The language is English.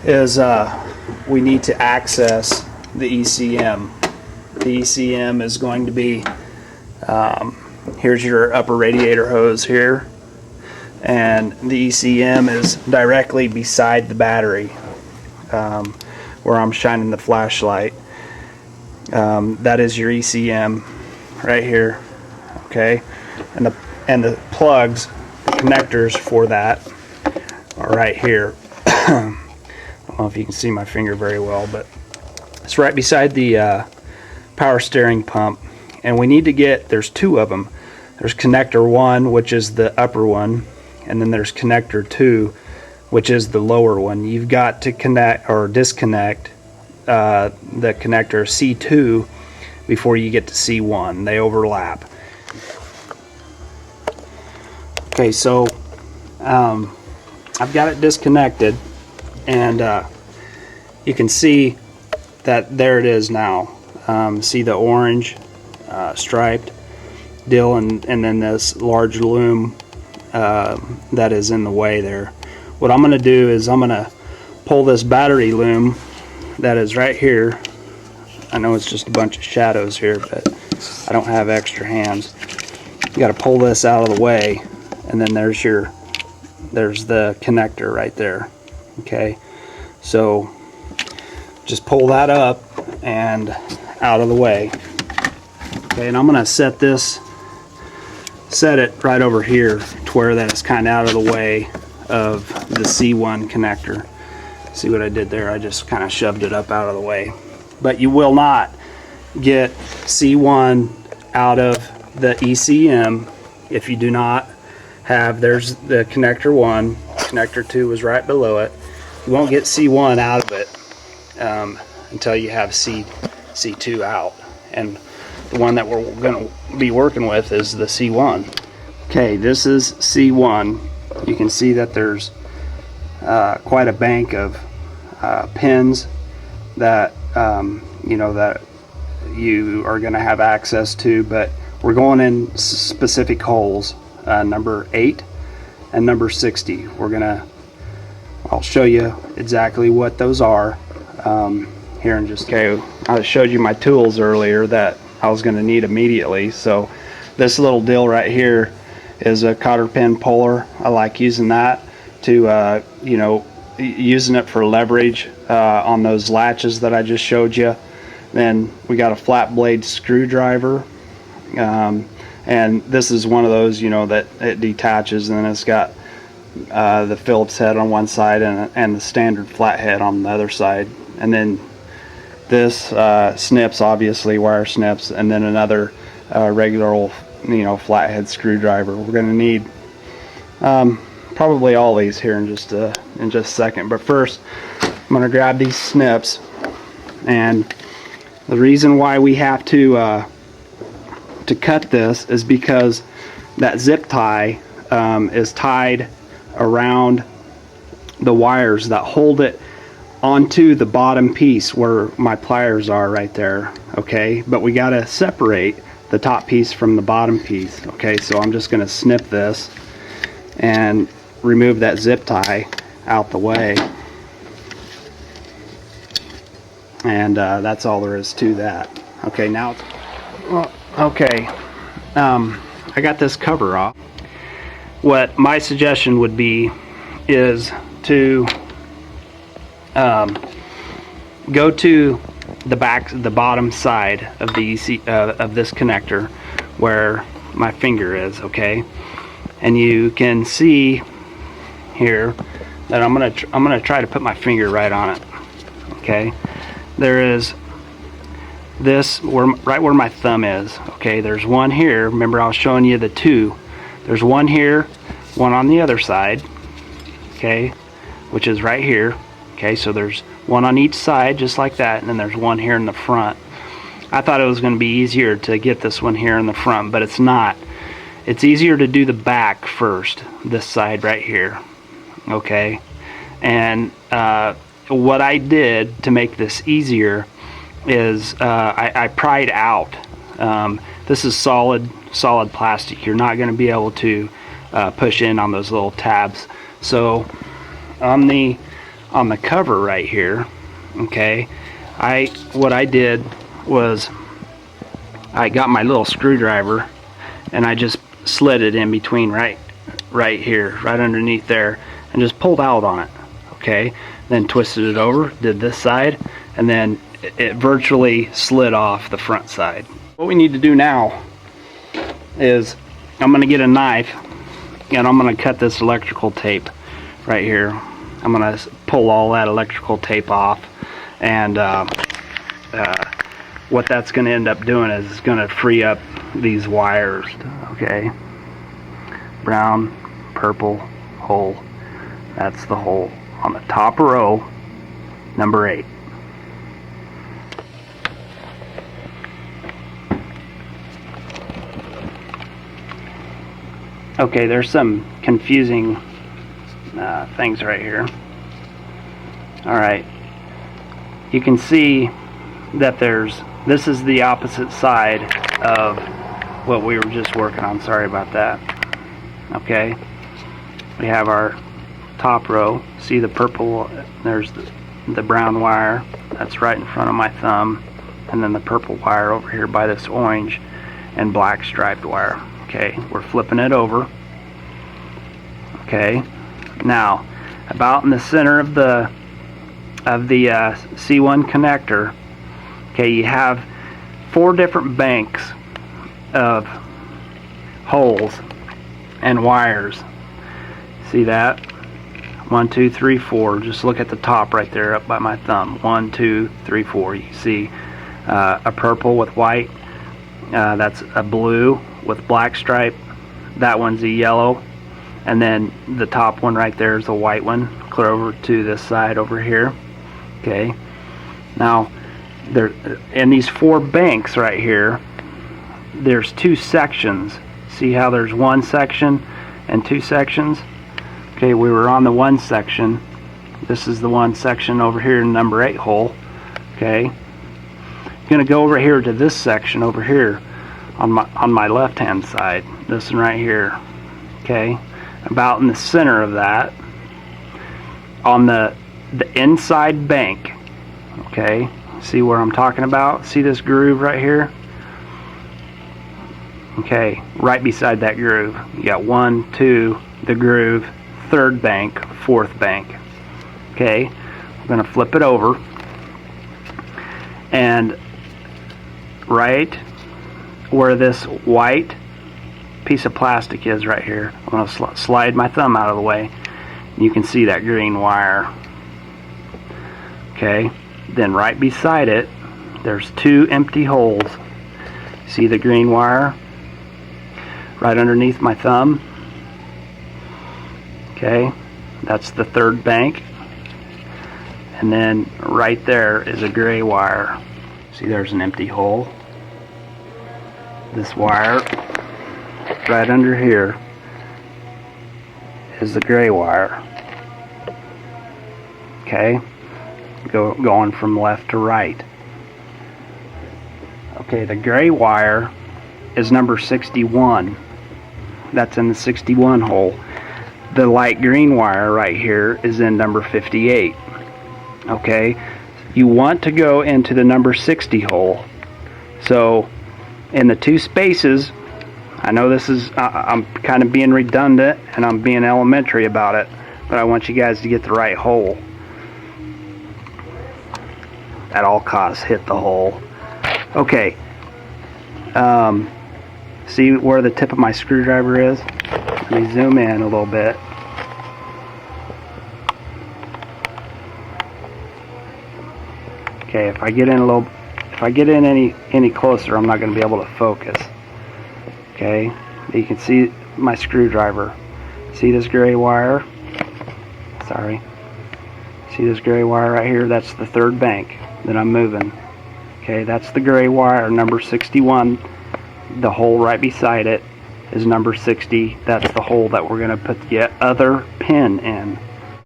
is we need to access the ECM. The ECM is going to be, here's your upper radiator hose here, and the ECM is directly beside the battery where I'm shining the flashlight. That is your ECM right here, okay? And the plugs, the connectors for that are right here. I don't know if you can see my finger very well, but it's right beside the power steering pump. And we need to get, there's two of them. There's connector 1, which is the upper one, and then there's connector 2, which is the lower one. You've got to connect or disconnect the connector C2 before you get to C1. They overlap. Okay, so I've got it disconnected, and you can see that there it is now. See the orange striped deal, and then this large loom that is in the way there. What I'm going to do is I'm going to pull this battery loom that is right here. I know it's just a bunch of shadows here, but I don't have extra hands. You got to pull this out of the way, and then there's the connector right there. Okay, so just pull that up and out of the way. Okay, and I'm gonna set it right over here to where that is kind of out of the way of the C1 connector. See what I did there? I just kind of shoved it up out of the way. But you will not get C1 out of the ECM if you do not have, there's the connector 1, connector 2 is right below it. You won't get C1 out of it until you have C2 out, and the one that we're going to be working with is the C1. Okay, this is C1. You can see that there's quite a bank of pins that you know that you are going to have access to, but we're going in specific holes, number 8 and number 60. I'll show you exactly what those are here in just. Okay, I showed you my tools earlier that I was going to need immediately. So this little deal right here is a cotter pin puller. I like using that to you know, using it for leverage on those latches that I just showed you. Then we got a flat blade screwdriver, and this is one of those, you know, that it detaches, and then it's got the Phillips head on one side and the standard flat head on the other side. And then this snips, obviously wire snips, and then another regular old, you know, flathead screwdriver. We're going to need probably all these here in just a second. But first, I'm going to grab these snips, and the reason why we have to cut this is because that zip tie is tied around the wires that hold it onto the bottom piece where my pliers are right there. Okay, but we got to separate the top piece from the bottom piece. Okay, so I'm just going to snip this and remove that zip tie out the way, and that's all there is to that. Okay, now okay, I got this cover off. What my suggestion would be is to go to the bottom side of the of this connector where my finger is. Okay, and you can see here that I'm gonna try to put my finger right on it. Okay, there is this right where my thumb is. Okay, there's one here. Remember, I was showing you the two. There's one here, one on the other side. Okay, which is right here. Okay, so there's one on each side, just like that, and then there's one here in the front. I thought it was going to be easier to get this one here in the front, but it's not. It's easier to do the back first, this side right here. Okay, and what I did to make this easier is I pried out. This is solid plastic. You're not going to be able to push in on those little tabs. So on the on the cover right here, okay, what I did was I got my little screwdriver and I just slid it in between right here, right underneath there, and just pulled out on it, okay, then twisted it over, did this side, and then it virtually slid off the front side. What we need to do now is I'm going to get a knife and I'm going to cut this electrical tape right here. I'm going to pull all that electrical tape off, and what that's going to end up doing is it's going to free up these wires, okay. Brown, purple hole. That's the hole on the top row, number 8. Okay, there's some confusing things right here. Alright, you can see that this is the opposite side of what we were just working on. Sorry about that. Okay, we have our top row. See the purple, there's the brown wire that's right in front of my thumb, and then the purple wire over here by this orange and black striped wire. Okay, we're flipping it over. Okay, now about in the center of the C1 connector, okay, you have 4 different banks of holes and wires. See that? 1, 2, 3, 4. Just look at the top right there up by my thumb. 1, 2, 3, 4. You see a purple with white. That's a blue with black stripe. That one's a yellow. And then the top one right there is a white one. Clear over to this side over here. Okay. Now, there in these 4 banks right here, there's 2 sections. See how there's 1 section and 2 sections? Okay, we were on the 1 section. This is the 1 section over here in number 8 hole. Okay. I'm gonna go over here to this section over here on my left hand side. This one right here. Okay. About in the center of that, on the inside bank. Okay. See where I'm talking about? See this groove right here? Okay, right beside that groove. You got 1, 2, the groove, 3rd bank, 4th bank. Okay, I'm going to flip it over, and right where this white piece of plastic is right here, I'm going to slide my thumb out of the way. You can see that green wire. Okay, then right beside it, there's 2 empty holes. See the green wire right underneath my thumb? Okay, that's the 3rd bank. And then right there is a gray wire. See, there's an empty hole. This wire right under here is the gray wire. Okay, going from left to right. Okay, the gray wire is number 61. That's in the 61 hole. The light green wire right here is in number 58. Okay, you want to go into the number 60 hole. So in the 2 spaces, I know this is I'm kind of being redundant and I'm being elementary about it, but I want you guys to get the right hole. At all costs, hit the hole. Okay, see where the tip of my screwdriver is? Let me zoom in a little bit. Okay, if I get in any closer, I'm not going to be able to focus. Okay, you can see my screwdriver. See this gray wire? Sorry. See this gray wire right here? That's the 3rd bank that I'm moving. Okay, that's the gray wire, number 61. The hole right beside it is number 60. That's the hole that we're going to put the other pin in.